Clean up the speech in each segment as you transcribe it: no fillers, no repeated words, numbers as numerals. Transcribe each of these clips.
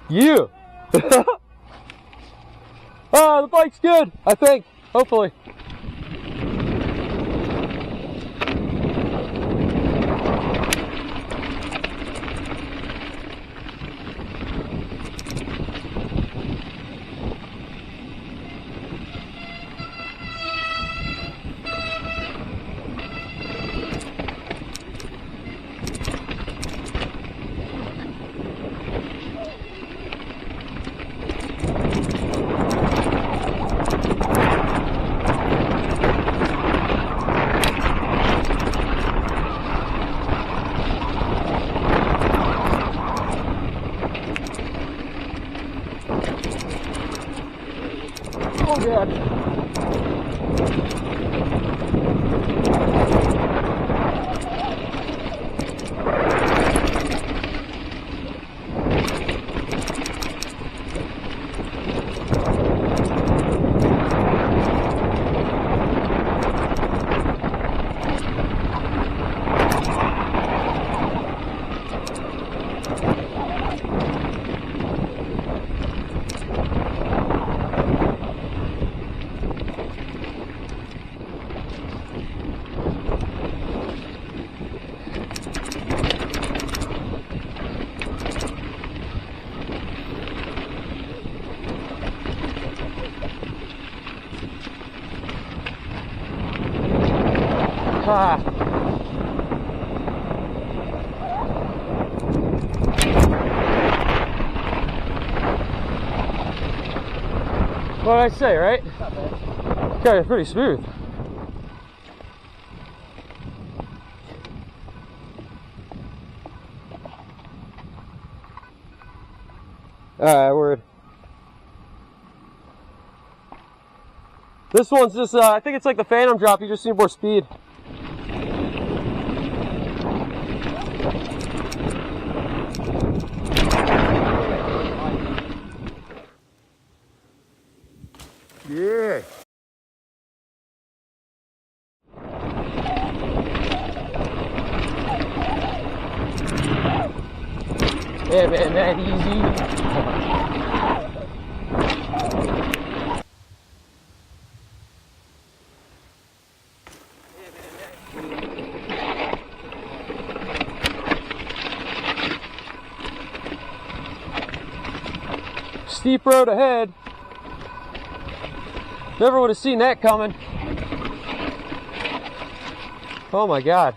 You. The bike's good, I think. Hopefully. Oh God. What did I say, right? Okay, it's pretty smooth. Alright, word. This one's just, I think it's like the Phantom drop, you just need more speed. Yeah. Yeah, man, that easy. Steep road ahead. Never would have seen that coming. Oh my God.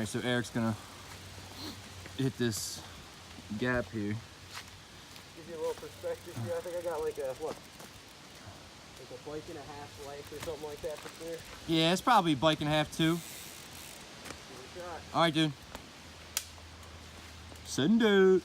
so Eric's gonna hit this gap here. Give you a little perspective here. I think I got like a, what? Like a bike and a half length or something like that for here. Yeah, it's probably a bike and a half too. Give it a shot. All right, dude. Send it.